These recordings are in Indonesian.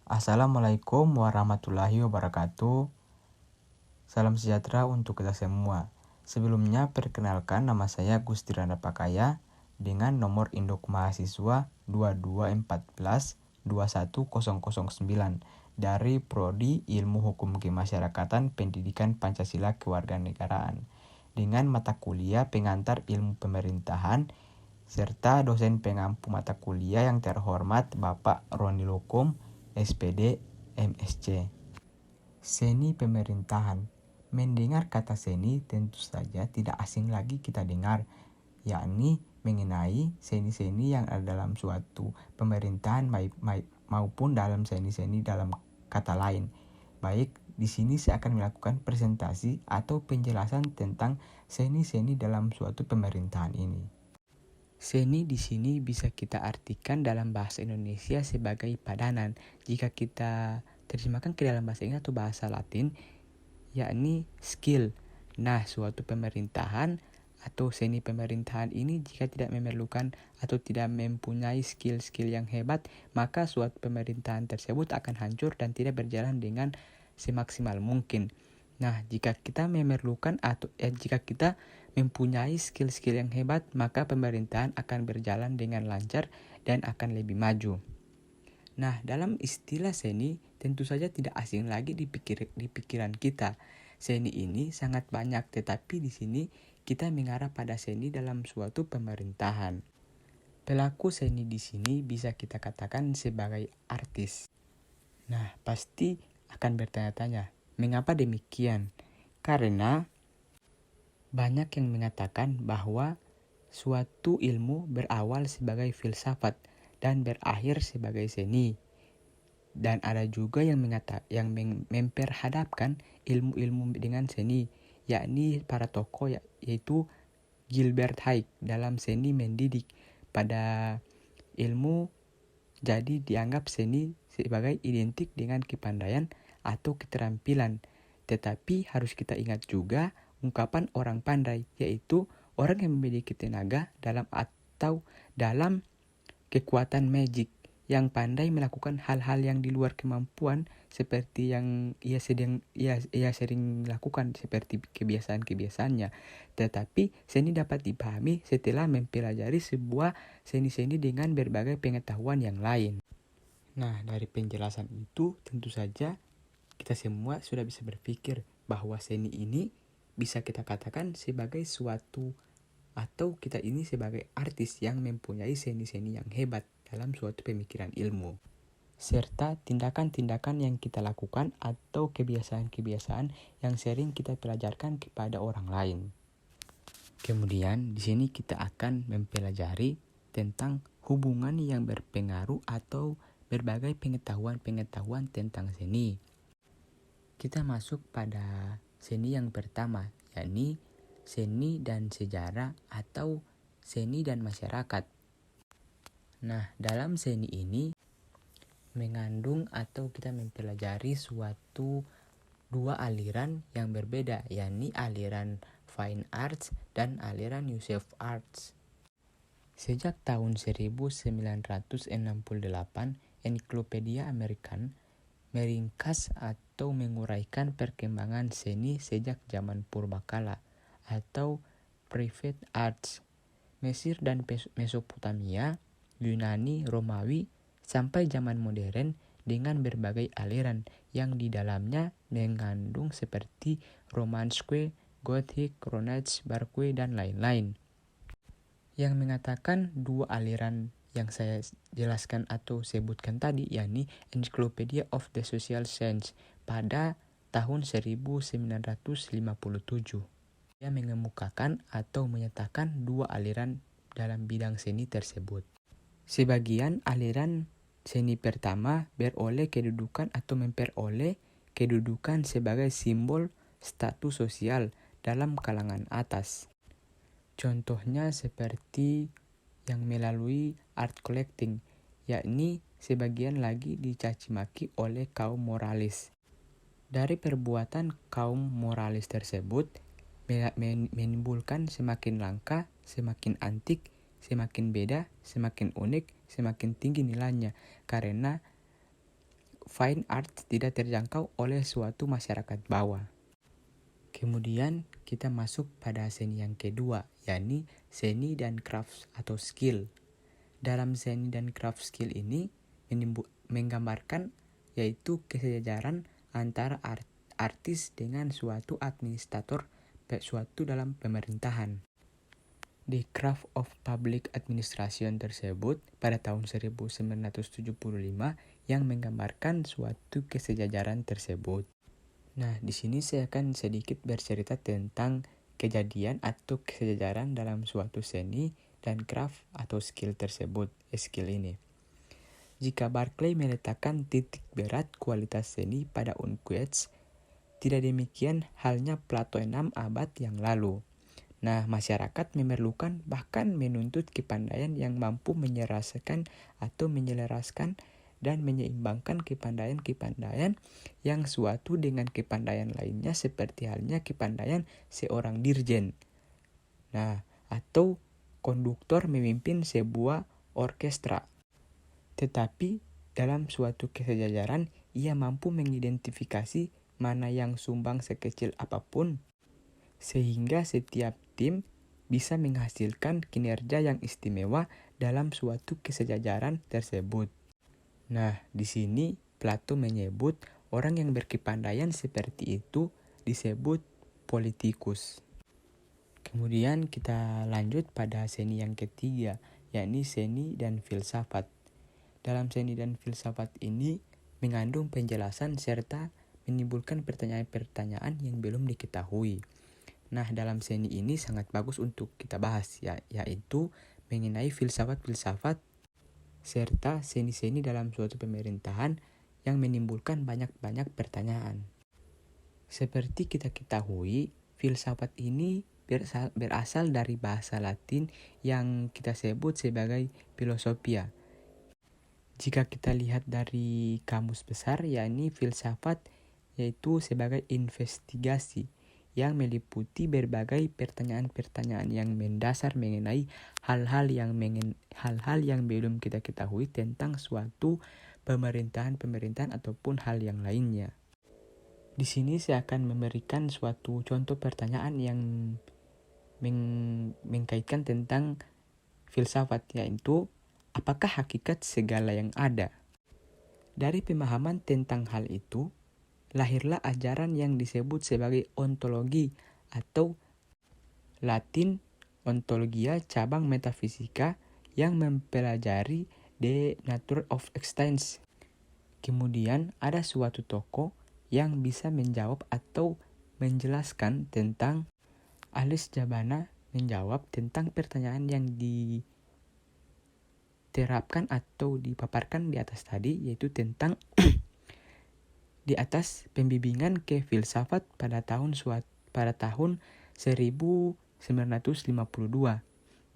Assalamualaikum warahmatullahi wabarakatuh. Salam sejahtera untuk kita semua. Sebelumnya, perkenalkan nama saya Gusti Randa Pakaya dengan nomor induk mahasiswa 2214-21009 dari Prodi Ilmu Hukum Kemasyarakatan Pendidikan Pancasila Kewarganegaraan dengan mata kuliah pengantar ilmu pemerintahan serta dosen pengampu mata kuliah yang terhormat Bapak Roni Lokum, SPD, MSc. Seni pemerintahan. Mendengar kata seni tentu saja tidak asing lagi kita dengar, yakni mengenai seni-seni yang ada dalam suatu pemerintahan maupun dalam seni-seni dalam kata lain. Baik, di sini saya akan melakukan presentasi atau penjelasan tentang seni-seni dalam suatu pemerintahan ini. Seni di sini bisa kita artikan dalam bahasa Indonesia sebagai padanan. Jika kita terjemahkan ke dalam bahasa Inggris atau bahasa Latin, yakni skill. Nah, suatu pemerintahan atau seni pemerintahan ini jika tidak memerlukan atau tidak mempunyai skill-skill yang hebat, maka suatu pemerintahan tersebut akan hancur dan tidak berjalan dengan semaksimal mungkin. Nah, jika kita memerlukan jika kita mempunyai skill-skill yang hebat, maka pemerintahan akan berjalan dengan lancar dan akan lebih maju. Nah, dalam istilah seni tentu saja tidak asing lagi di pikiran kita. Seni ini sangat banyak, tetapi di sini kita mengarah pada seni dalam suatu pemerintahan. Pelaku seni di sini bisa kita katakan sebagai artis. Nah, pasti akan bertanya-tanya, mengapa demikian? Karena banyak yang mengatakan bahwa suatu ilmu berawal sebagai filsafat dan berakhir sebagai seni. Dan ada juga yang memperhadapkan ilmu-ilmu dengan seni, yakni para tokoh yaitu Gilbert Haig dalam Seni Mendidik. Pada ilmu jadi dianggap seni sebagai identik dengan kepandaian atau keterampilan. Tetapi harus kita ingat juga ungkapan orang pandai, yaitu orang yang memiliki tenaga dalam kekuatan magic, yang pandai melakukan hal-hal yang di luar kemampuan seperti yang ia sering lakukan seperti kebiasaan-kebiasaannya. Tetapi seni dapat dipahami setelah mempelajari sebuah seni-seni dengan berbagai pengetahuan yang lain. Nah, dari penjelasan itu tentu saja kita semua sudah bisa berpikir bahwa seni ini bisa kita katakan sebagai suatu atau kita ini sebagai artis yang mempunyai seni-seni yang hebat dalam suatu pemikiran ilmu, serta tindakan-tindakan yang kita lakukan atau kebiasaan-kebiasaan yang sering kita pelajarkan kepada orang lain. Kemudian di sini kita akan mempelajari tentang hubungan yang berpengaruh atau berbagai pengetahuan tentang seni. Kita masuk pada seni yang pertama, yakni seni dan sejarah atau seni dan masyarakat. Nah, dalam seni ini mengandung atau kita mempelajari suatu dua aliran yang berbeda, yakni aliran Fine Arts dan aliran Youth Arts. Sejak tahun 1968, Encyclopedia American meringkas atau menguraikan perkembangan seni sejak zaman purbakala atau Private Arts, Mesir dan Mesopotamia, Yunani, Romawi, sampai zaman modern dengan berbagai aliran yang di dalamnya mengandung seperti Romanesque, Gothic, Renaissance, Baroque, dan lain-lain. Yang mengatakan dua aliran yang saya jelaskan atau sebutkan tadi, yakni Encyclopedia of the Social Science pada tahun 1957. Dia mengemukakan atau menyatakan dua aliran dalam bidang seni tersebut. Sebagian aliran seni pertama beroleh kedudukan atau memperoleh kedudukan sebagai simbol status sosial dalam kalangan atas. Contohnya seperti yang melalui art collecting, yakni sebagian lagi dicaci maki oleh kaum moralis. Dari perbuatan kaum moralis tersebut menimbulkan semakin langka, semakin antik, semakin beda, semakin unik, semakin tinggi nilainya, karena fine art tidak terjangkau oleh suatu masyarakat bawah. Kemudian kita masuk pada seni yang kedua, yakni seni dan craft atau skill. Dalam seni dan craft skill ini menggambarkan yaitu kesejajaran antara artis dengan suatu administrator suatu dalam pemerintahan. The Craft of Public Administration tersebut pada tahun 1975 yang menggambarkan suatu kesejajaran tersebut. Nah, di sini saya akan sedikit bercerita tentang kejadian atau kesejajaran dalam suatu seni dan craft atau skill tersebut, skill ini. Jika Berkeley meletakkan titik berat kualitas seni pada Unquets, tidak demikian halnya Plato 6 abad yang lalu. Nah, masyarakat memerlukan bahkan menuntut kepandaian yang mampu menyelaraskan dan menyeimbangkan kepandaian yang suatu dengan kepandaian lainnya seperti halnya kepandaian seorang dirjen. Nah, atau konduktor memimpin sebuah orkestra. Tetapi dalam suatu kesejajaran ia mampu mengidentifikasi mana yang sumbang sekecil apapun sehingga setiap tim bisa menghasilkan kinerja yang istimewa dalam suatu kesejajaran tersebut. Nah, di sini Plato menyebut orang yang berkepandaian seperti itu disebut politikus. Kemudian kita lanjut pada seni yang ketiga, yakni seni dan filsafat. Dalam seni dan filsafat ini mengandung penjelasan serta menimbulkan pertanyaan-pertanyaan yang belum diketahui. Nah, dalam seni ini sangat bagus untuk kita bahas, yaitu mengenai filsafat-filsafat serta seni-seni dalam suatu pemerintahan yang menimbulkan banyak-banyak pertanyaan. Seperti kita ketahui, filsafat ini berasal dari bahasa Latin yang kita sebut sebagai filosofia. Jika kita lihat dari kamus besar, yakni filsafat yaitu sebagai investigasi yang meliputi berbagai pertanyaan-pertanyaan yang mendasar mengenai hal-hal yang belum kita ketahui tentang suatu pemerintahan ataupun hal yang lainnya. Di sini saya akan memberikan suatu contoh pertanyaan yang mengkaitkan tentang filsafat, yaitu apakah hakikat segala yang ada? Dari pemahaman tentang hal itu, lahirlah ajaran yang disebut sebagai ontologi atau Latin ontologia cabang metafisika yang mempelajari the nature of existence. Kemudian ada suatu tokoh yang bisa menjawab atau menjelaskan tentang Alice Jabana menjawab tentang pertanyaan yang diterapkan atau dipaparkan di atas tadi, yaitu tentang di atas pembimbingan ke filsafat pada tahun 1952.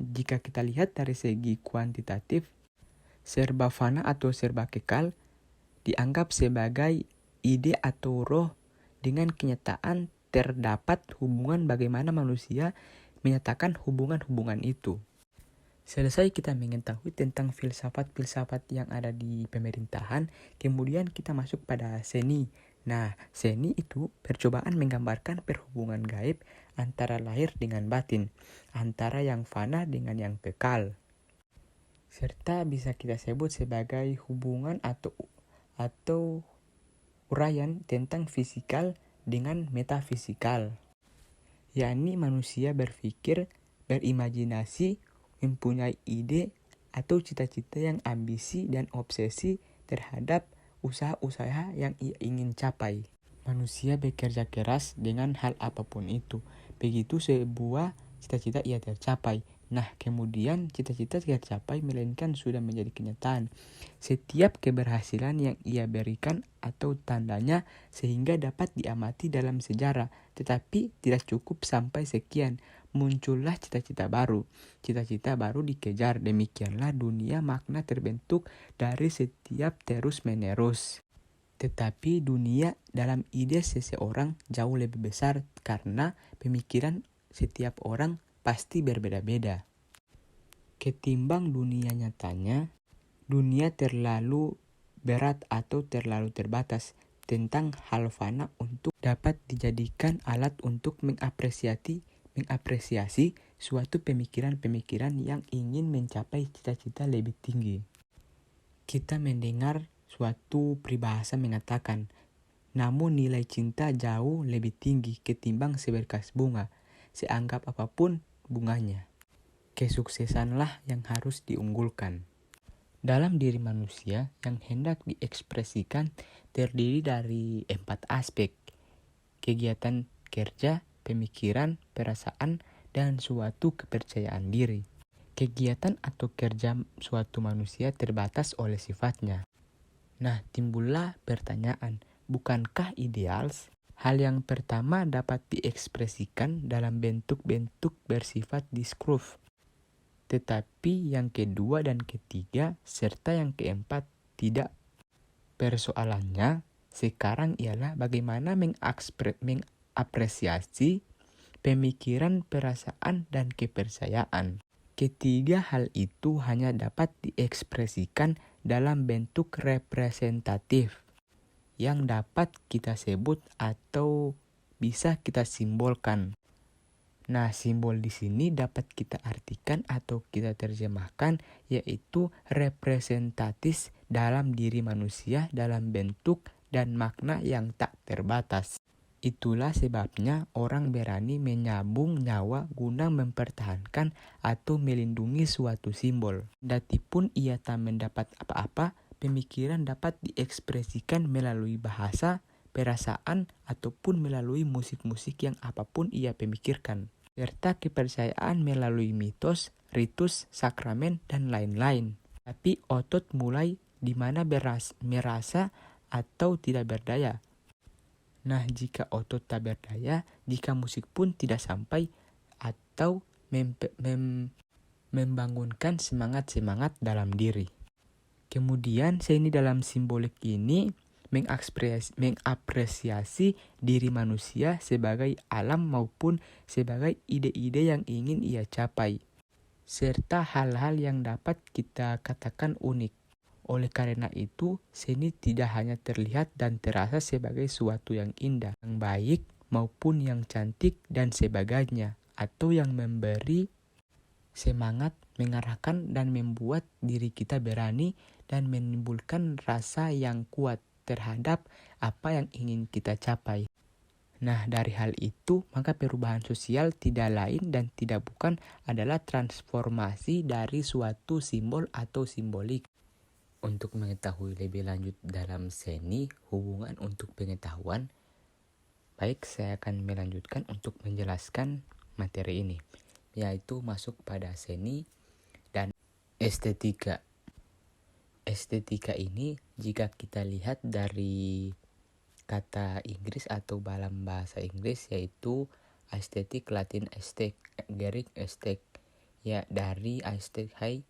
Jika kita lihat dari segi kuantitatif, serba fana atau serba kekal dianggap sebagai ide atau roh dengan kenyataan terdapat hubungan bagaimana manusia menyatakan hubungan-hubungan itu. Selesai kita mengetahui tentang filsafat-filsafat yang ada di pemerintahan, kemudian kita masuk pada seni. Nah, seni itu percobaan menggambarkan perhubungan gaib antara lahir dengan batin, antara yang fana dengan yang kekal. Serta bisa kita sebut sebagai hubungan atau uraian tentang fisikal dengan metafisikal. Yakni manusia berpikir, berimajinasi, mempunyai ide atau cita-cita yang ambisi dan obsesi terhadap usaha-usaha yang ia ingin capai. Manusia bekerja keras dengan hal apapun itu. Begitu sebuah cita-cita ia tercapai. Nah, kemudian cita-cita tercapai melainkan sudah menjadi kenyataan. Setiap keberhasilan yang ia berikan atau tandanya sehingga dapat diamati dalam sejarah. Tetapi tidak cukup sampai sekian. Muncullah cita-cita baru. Cita-cita baru dikejar. Demikianlah dunia makna terbentuk dari setiap terus-menerus. Tetapi dunia dalam ide seseorang jauh lebih besar karena pemikiran setiap orang pasti berbeda-beda. Ketimbang dunia nyatanya, dunia terlalu berat atau terlalu terbatas tentang hal fana untuk dapat dijadikan alat untuk mengapresiasi suatu pemikiran-pemikiran yang ingin mencapai cita-cita lebih tinggi. Kita mendengar suatu peribahasa mengatakan, namun nilai cinta jauh lebih tinggi ketimbang seberkas bunga, seanggap apapun bunganya. Kesuksesanlah yang harus diunggulkan. Dalam diri manusia yang hendak diekspresikan terdiri dari 4 aspek: kegiatan kerja, pemikiran, perasaan, dan suatu kepercayaan diri. Kegiatan atau kerja suatu manusia terbatas oleh sifatnya. Nah, timbullah pertanyaan, bukankah ideal hal yang pertama dapat diekspresikan dalam bentuk-bentuk bersifat diskursus? Tetapi yang kedua dan ketiga serta yang keempat tidak. Persoalannya sekarang ialah bagaimana mengapresiasi pemikiran, perasaan, dan kepercayaan. Ketiga hal itu hanya dapat diekspresikan dalam bentuk representatif yang dapat kita sebut atau bisa kita simbolkan. Nah, simbol di sini dapat kita artikan atau kita terjemahkan yaitu representatif dalam diri manusia dalam bentuk dan makna yang tak terbatas. Itulah sebabnya orang berani menyambung nyawa guna mempertahankan atau melindungi suatu simbol. Datipun ia tak mendapat apa-apa, pemikiran dapat diekspresikan melalui bahasa, perasaan, ataupun melalui musik-musik yang apapun ia pemikirkan. Serta kepercayaan melalui mitos, ritus, sakramen, dan lain-lain. Tapi otot mulai di mana merasa atau tidak berdaya. Nah, jika otot tak berdaya, jika musik pun tidak sampai atau membangunkan semangat-semangat dalam diri. Kemudian seni dalam simbolik ini mengapresiasi diri manusia sebagai alam maupun sebagai ide-ide yang ingin ia capai, serta hal-hal yang dapat kita katakan unik. Oleh karena itu, seni tidak hanya terlihat dan terasa sebagai suatu yang indah, yang baik maupun yang cantik dan sebagainya, atau yang memberi semangat, mengarahkan dan membuat diri kita berani dan menimbulkan rasa yang kuat terhadap apa yang ingin kita capai. Nah, dari hal itu, maka perubahan sosial tidak lain dan tidak bukan adalah transformasi dari suatu simbol atau simbolik. Untuk mengetahui lebih lanjut dalam seni, hubungan untuk pengetahuan, baik saya akan melanjutkan untuk menjelaskan materi ini, yaitu masuk pada seni dan estetika. Estetika ini jika kita lihat dari kata Inggris atau dalam bahasa Inggris yaitu aesthetic, Latin Greek aesthetic, ya dari aesthetic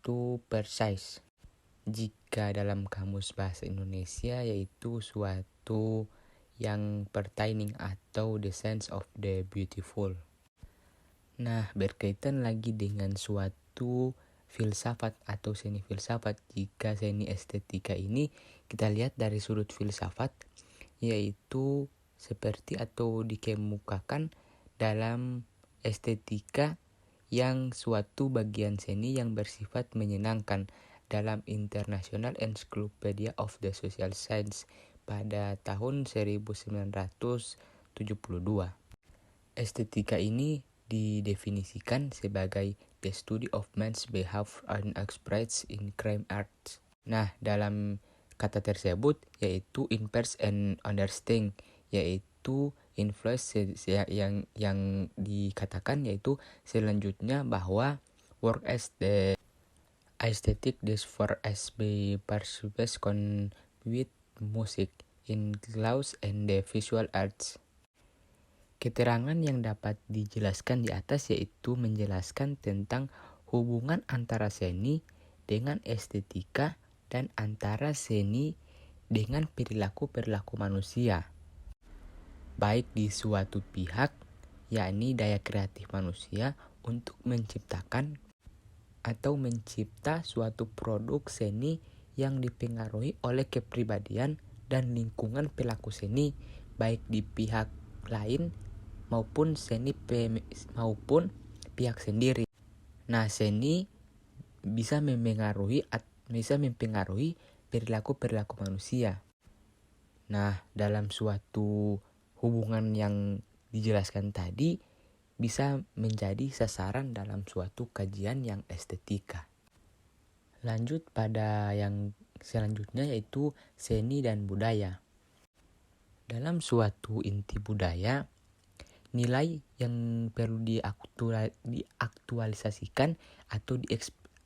to precise. Jika dalam kamus bahasa Indonesia yaitu suatu yang pertaining atau the sense of the beautiful. Nah, berkaitan lagi dengan suatu filsafat atau seni filsafat. Jika seni estetika ini kita lihat dari sudut filsafat, yaitu seperti atau dikemukakan dalam estetika yang suatu bagian seni yang bersifat menyenangkan dalam International Encyclopedia of the Social Science pada tahun 1972. Estetika ini didefinisikan sebagai the study of man's behavior and expressed in crime arts. Nah, dalam kata tersebut yaitu inverse and understanding, yaitu influence yang dikatakan yaitu selanjutnya bahwa work as the aesthetic discourse as be perceived con with music in laws and the visual arts. Keterangan yang dapat dijelaskan di atas yaitu menjelaskan tentang hubungan antara seni dengan estetika dan antara seni dengan perilaku-perilaku manusia. Baik di suatu pihak, yakni daya kreatif manusia untuk menciptakan atau mencipta suatu produk seni yang dipengaruhi oleh kepribadian dan lingkungan pelaku seni, baik di pihak lain maupun pihak sendiri. Nah, seni bisa mempengaruhi perilaku manusia. Nah, dalam suatu hubungan yang dijelaskan tadi bisa menjadi sasaran dalam suatu kajian yang estetika. Lanjut pada yang selanjutnya, yaitu seni dan budaya. Dalam suatu inti budaya, nilai yang perlu diaktualisasikan atau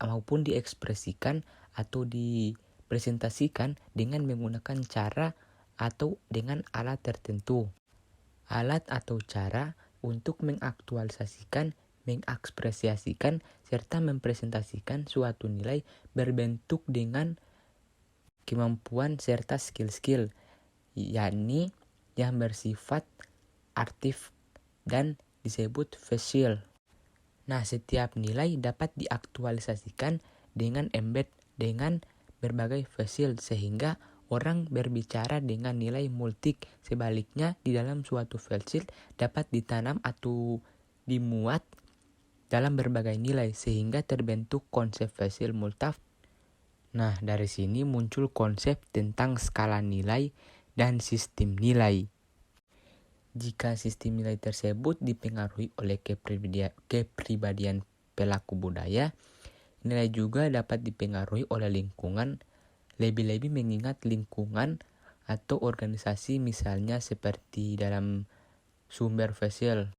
maupun diekspresikan atau dipresentasikan dengan menggunakan cara atau dengan alat tertentu. Alat atau cara untuk mengaktualisasikan, mengapresiasikan, serta mempresentasikan suatu nilai berbentuk dengan kemampuan serta skill-skill, yakni yang bersifat aktif dan disebut facial. Nah, setiap nilai dapat diaktualisasikan dengan embed dengan berbagai facial sehingga orang berbicara dengan nilai multik. Sebaliknya, di dalam suatu facial dapat ditanam atau dimuat dalam berbagai nilai sehingga terbentuk konsep facial multaf. Nah, dari sini muncul konsep tentang skala nilai dan sistem nilai. Jika sistem nilai tersebut dipengaruhi oleh kepribadian pelaku budaya, nilai juga dapat dipengaruhi oleh lingkungan, lebih-lebih mengingat lingkungan atau organisasi misalnya seperti dalam sumber facial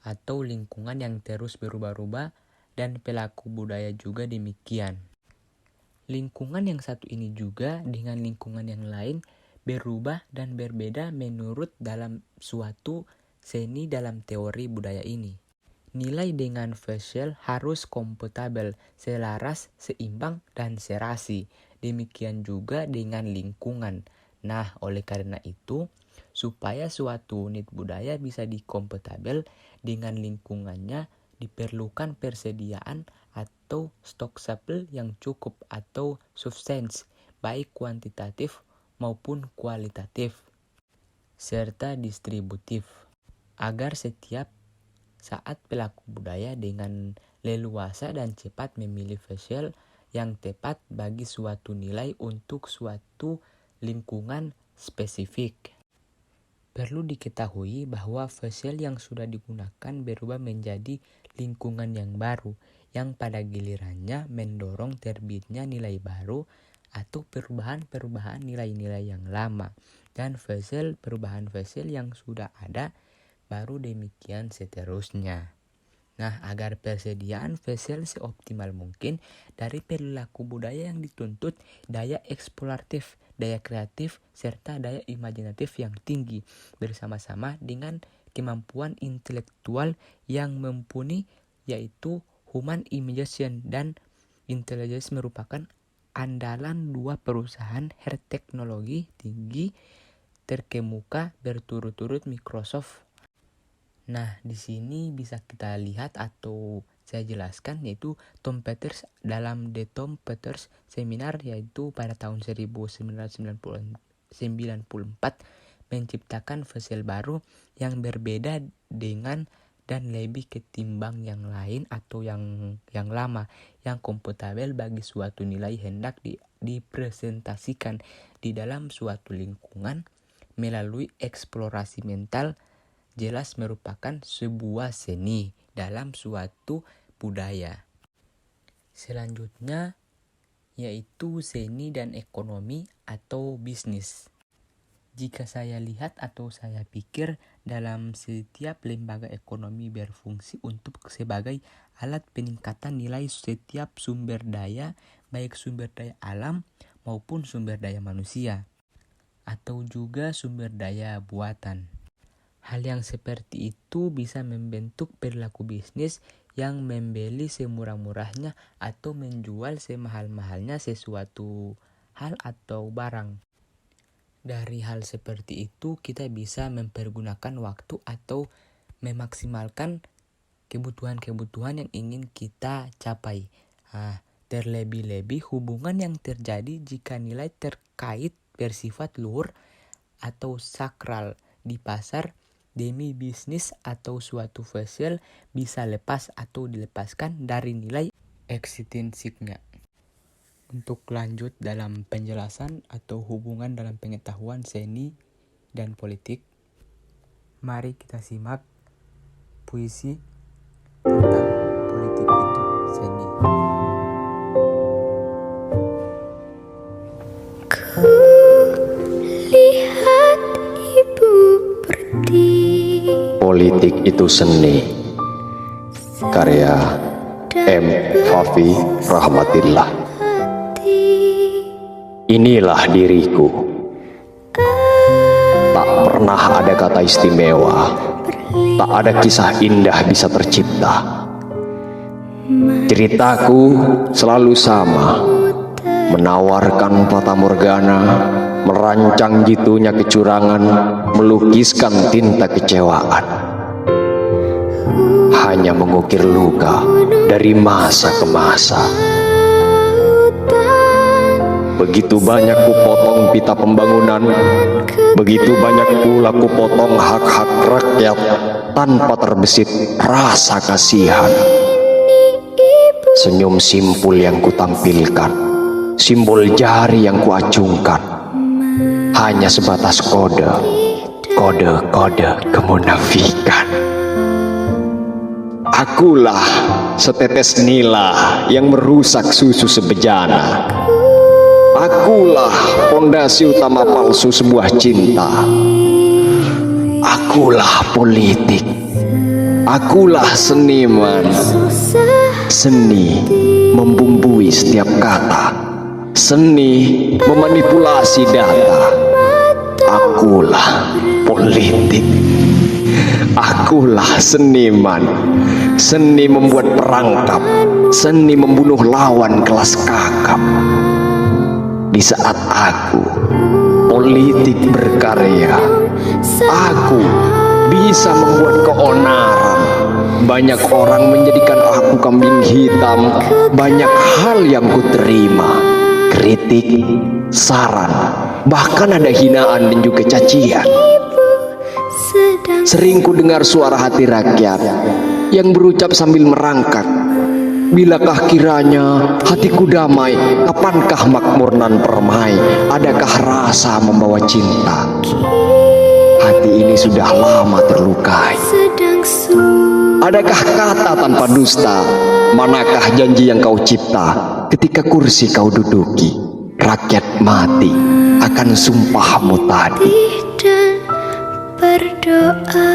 atau lingkungan yang terus berubah-ubah, dan pelaku budaya juga demikian. Lingkungan yang satu ini juga dengan lingkungan yang lain berubah dan berbeda menurut dalam suatu seni dalam teori budaya ini. Nilai dengan facial harus kompatibel, selaras, seimbang, dan serasi. Demikian juga dengan lingkungan. Nah, oleh karena itu, supaya suatu unit budaya bisa dikompatibel dengan lingkungannya, diperlukan persediaan atau stok sampel yang cukup atau substance, baik kuantitatif maupun kualitatif, serta distributif, agar setiap saat pelaku budaya dengan leluasa dan cepat memilih facial yang tepat bagi suatu nilai untuk suatu lingkungan spesifik. Perlu diketahui bahwa facial yang sudah digunakan berubah menjadi lingkungan yang baru, yang pada gilirannya mendorong terbitnya nilai baru atau perubahan nilai-nilai yang lama, dan perubahan facial yang sudah ada, baru demikian seterusnya. Nah, agar persediaan facial seoptimal mungkin dari perilaku budaya yang dituntut daya eksploratif, daya kreatif, serta daya imajinatif yang tinggi bersama-sama dengan kemampuan intelektual yang mumpuni, yaitu human imagination dan intelligence merupakan andalan dua perusahaan teknologi tinggi terkemuka berturut-turut Microsoft. Nah, di sini bisa kita lihat atau saya jelaskan, yaitu Tom Peters dalam The Tom Peters Seminar, yaitu pada tahun 1994 menciptakan facial baru yang berbeda dengan dan lebih ketimbang yang lain atau yang lama, yang kompatibel bagi suatu nilai hendak dipresentasikan di dalam suatu lingkungan melalui eksplorasi mental, jelas merupakan sebuah seni dalam suatu budaya. Selanjutnya yaitu seni dan ekonomi atau bisnis. Jika saya lihat atau saya pikir, dalam setiap lembaga ekonomi berfungsi untuk sebagai alat peningkatan nilai setiap sumber daya, baik sumber daya alam maupun sumber daya manusia, atau juga sumber daya buatan. Hal yang seperti itu bisa membentuk perilaku bisnis yang membeli semurah-murahnya atau menjual semahal-mahalnya sesuatu hal atau barang. Dari hal seperti itu kita bisa mempergunakan waktu atau memaksimalkan kebutuhan-kebutuhan yang ingin kita capai. Terlebih-lebih hubungan yang terjadi jika nilai terkait bersifat luhur atau sakral di pasar demi bisnis atau suatu fasil bisa lepas atau dilepaskan dari nilai ekstrinsiknya. Untuk lanjut dalam penjelasan atau hubungan dalam pengetahuan seni dan politik, mari kita simak puisi tentang politik itu seni. Lihat ibu pergi. Politik itu seni. Karya M. Fafi Rahmatillah. Inilah diriku. Tak pernah ada kata istimewa, tak ada kisah indah bisa tercipta. Ceritaku selalu sama, menawarkan fata morgana, merancang jitunya kecurangan, melukiskan tinta kecewaan. Hanya mengukir luka dari masa ke masa. Begitu banyak kupotong pita pembangunan, begitu banyak pula kupotong hak-hak rakyat tanpa terbesit rasa kasihan. Senyum simpul yang kutampilkan, simbol jari yang kuacungkan, hanya sebatas kode kemunafikan. Akulah setetes nila yang merusak susu sebejana. Akulah pondasi utama palsu sebuah cinta. Akulah politik. Akulah seniman. Seni membumbui setiap kata. Seni memanipulasi data. Akulah politik. Akulah seniman. Seni membuat perangkap. Seni membunuh lawan kelas kakap. Di saat aku politik berkarya, aku bisa membuat keonaran. Banyak orang menjadikan aku kambing hitam. Banyak hal yang kuterima, kritik, saran, bahkan ada hinaan dan juga cacian. Sering ku dengar suara hati rakyat yang berucap sambil merangkak, bilakah kiranya hatiku damai, kapankah makmur nan permai, adakah rasa membawa cinta? Hati ini sudah lama terlukai. Adakah kata tanpa dusta? Manakah janji yang kau cipta? Ketika kursi kau duduki, rakyat mati akan sumpahmu tadi. Dan berdoa.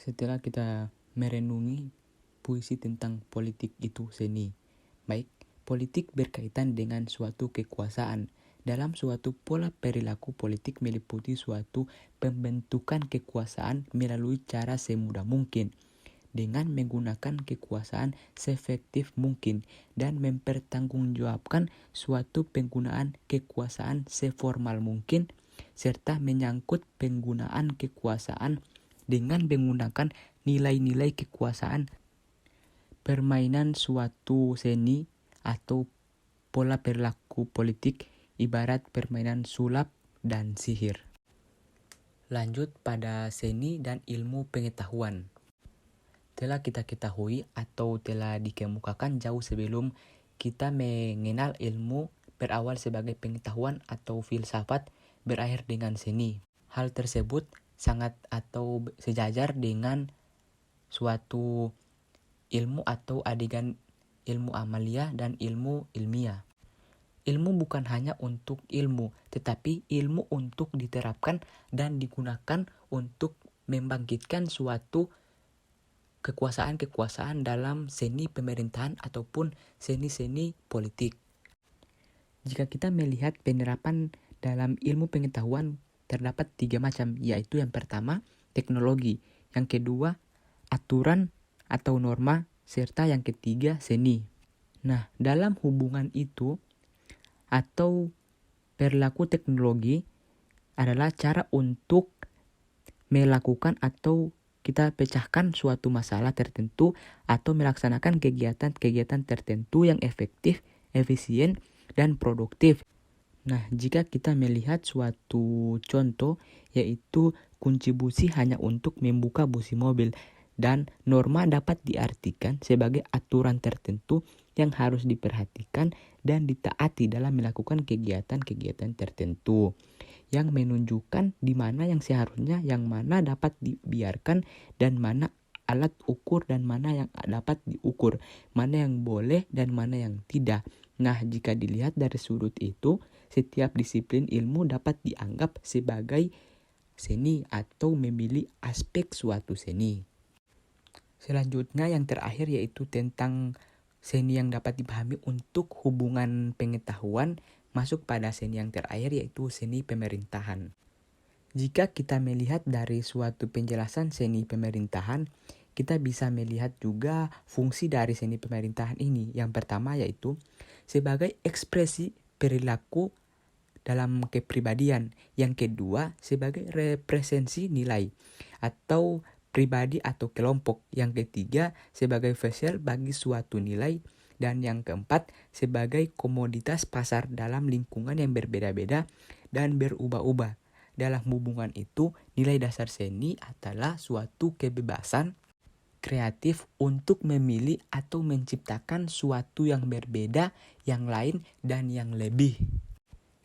Setelah kita merenungi puisi tentang politik itu seni, baik, politik berkaitan dengan suatu kekuasaan. Dalam suatu pola perilaku politik meliputi suatu pembentukan kekuasaan melalui cara semudah mungkin, dengan menggunakan kekuasaan seefektif mungkin, dan mempertanggungjawabkan suatu penggunaan kekuasaan seformal mungkin, serta menyangkut penggunaan kekuasaan dengan menggunakan nilai-nilai kekuasaan. Permainan suatu seni atau pola perilaku politik ibarat permainan sulap dan sihir. Lanjut pada seni dan ilmu pengetahuan. Telah kita ketahui atau telah dikemukakan jauh sebelum kita mengenal ilmu berawal sebagai pengetahuan atau filsafat berakhir dengan seni. Hal tersebut sangat atau sejajar dengan suatu ilmu atau adegan ilmu amalia dan ilmu ilmiah. Ilmu bukan hanya untuk ilmu, tetapi ilmu untuk diterapkan dan digunakan untuk membangkitkan suatu kekuasaan-kekuasaan dalam seni pemerintahan ataupun seni-seni politik. Jika kita melihat penerapan dalam ilmu pengetahuan terdapat 3 macam, yaitu yang pertama teknologi, yang kedua aturan atau norma, serta yang ketiga seni. Nah, dalam hubungan itu atau perilaku teknologi adalah cara untuk melakukan atau kita pecahkan suatu masalah tertentu atau melaksanakan kegiatan-kegiatan tertentu yang efektif, efisien, dan produktif. Nah, jika kita melihat suatu contoh, yaitu kunci busi hanya untuk membuka busi mobil, dan norma dapat diartikan sebagai aturan tertentu yang harus diperhatikan dan ditaati dalam melakukan kegiatan-kegiatan tertentu, yang menunjukkan di mana yang seharusnya, yang mana dapat dibiarkan, dan mana alat ukur dan mana yang dapat diukur, mana yang boleh dan mana yang tidak. Nah, jika dilihat dari sudut itu, setiap disiplin ilmu dapat dianggap sebagai seni atau memilih aspek suatu seni. Selanjutnya yang terakhir yaitu tentang seni yang dapat dipahami untuk hubungan pengetahuan, masuk pada seni yang terakhir yaitu seni pemerintahan. Jika kita melihat dari suatu penjelasan seni pemerintahan, kita bisa melihat juga fungsi dari seni pemerintahan ini. Yang pertama yaitu sebagai ekspresi perilaku dalam kepribadian. Yang kedua sebagai representasi nilai atau pribadi atau kelompok. Yang ketiga sebagai vessel bagi suatu nilai. Dan yang keempat sebagai komoditas pasar dalam lingkungan yang berbeda-beda dan berubah-ubah. Dalam hubungan itu, nilai dasar seni adalah suatu kebebasan kreatif untuk memilih atau menciptakan suatu yang berbeda, yang lain, dan yang lebih.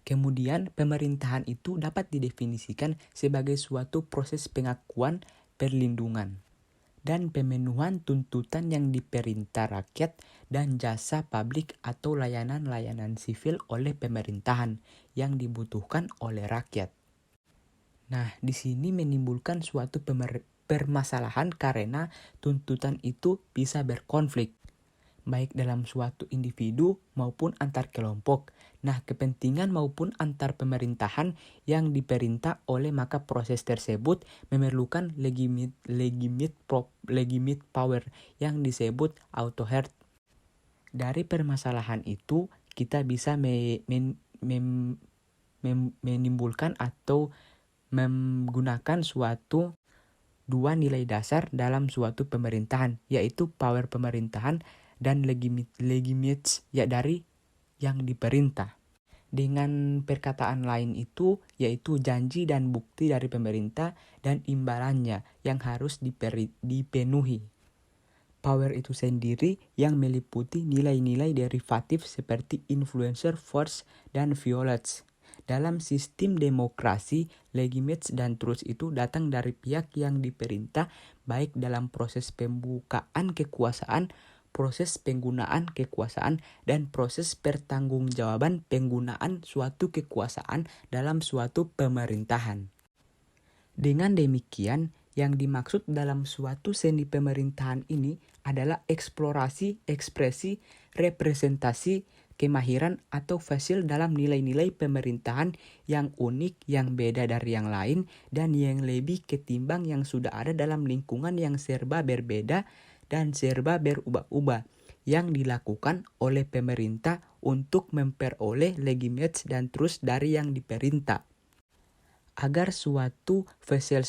Kemudian, pemerintahan itu dapat didefinisikan sebagai suatu proses pengakuan, perlindungan, dan pemenuhan tuntutan yang diperintah rakyat dan jasa publik atau layanan-layanan sivil oleh pemerintahan yang dibutuhkan oleh rakyat. Nah, di sini menimbulkan suatu permasalahan karena tuntutan itu bisa berkonflik, baik dalam suatu individu maupun antar kelompok. Nah, kepentingan maupun antar pemerintahan yang diperintah oleh maka proses tersebut memerlukan legitimate power yang disebut authority. Dari permasalahan itu, kita bisa menimbulkan atau menggunakan suatu dua nilai dasar dalam suatu pemerintahan, yaitu power pemerintahan dan legitimitas ya dari yang diperintah. Dengan perkataan lain itu, yaitu janji dan bukti dari pemerintah dan imbalannya yang harus dipenuhi. Power itu sendiri yang meliputi nilai-nilai derivatif seperti influencer, force, dan violence. Dalam sistem demokrasi, legitimitas dan trust itu datang dari pihak yang diperintah, baik dalam proses pembukaan kekuasaan, proses penggunaan kekuasaan, dan proses pertanggungjawaban penggunaan suatu kekuasaan dalam suatu pemerintahan. Dengan demikian, yang dimaksud dalam suatu seni pemerintahan ini adalah eksplorasi, ekspresi, representasi, kemahiran atau fasil dalam nilai-nilai pemerintahan yang unik, yang beda dari yang lain, dan yang lebih ketimbang yang sudah ada dalam lingkungan yang serba berbeda dan serba berubah-ubah, yang dilakukan oleh pemerintah untuk memperoleh legitimitas dan trust dari yang diperintah. Agar suatu fasil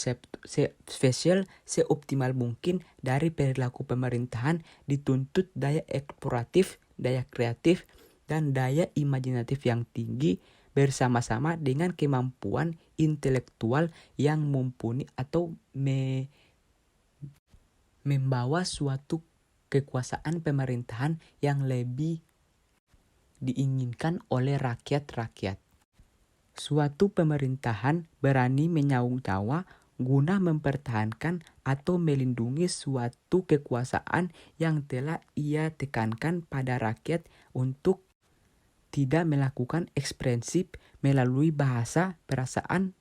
seoptimal mungkin dari perilaku pemerintahan dituntut daya eksploratif, daya kreatif, dan daya imajinatif yang tinggi bersama-sama dengan kemampuan intelektual yang mumpuni atau membawa suatu kekuasaan pemerintahan yang lebih diinginkan oleh rakyat-rakyat. Suatu pemerintahan berani menyaung nyawa guna mempertahankan atau melindungi suatu kekuasaan yang telah ia tekankan pada rakyat untuk tidak melakukan ekspresi melalui bahasa, perasaan,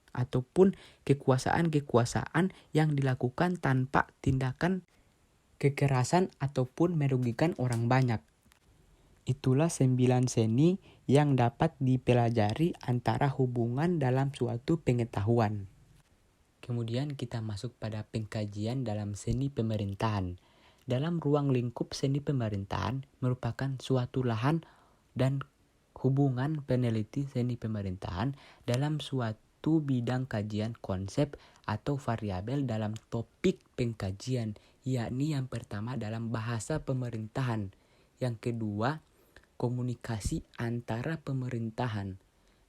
ataupun kekuasaan-kekuasaan yang dilakukan tanpa tindakan kekerasan ataupun merugikan orang banyak. Itulah 9 seni yang dapat dipelajari antara hubungan dalam suatu pengetahuan. Kemudian kita masuk pada pengkajian dalam seni pemerintahan. Dalam ruang lingkup seni pemerintahan merupakan suatu lahan dan hubungan peneliti seni pemerintahan dalam suatu bidang kajian konsep atau variabel dalam topik pengkajian, yakni yang pertama dalam bahasa pemerintahan, yang kedua komunikasi antara pemerintahan,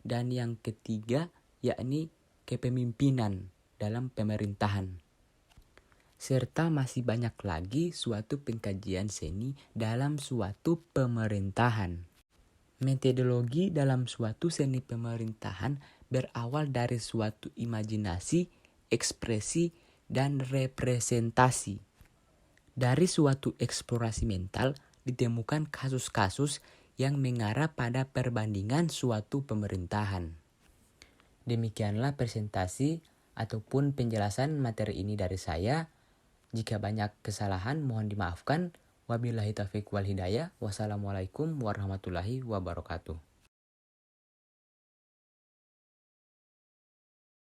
dan yang ketiga yakni kepemimpinan dalam pemerintahan. Serta masih banyak lagi suatu pengkajian seni dalam suatu pemerintahan. Metodologi dalam suatu seni pemerintahan berawal dari suatu imajinasi, ekspresi, dan representasi. Dari suatu eksplorasi mental ditemukan kasus-kasus yang mengarah pada perbandingan suatu pemerintahan. Demikianlah presentasi ataupun penjelasan materi ini dari saya. Jika banyak kesalahan mohon dimaafkan. Wabillahi taufiq wal hidayah. Wassalamualaikum warahmatullahi wabarakatuh.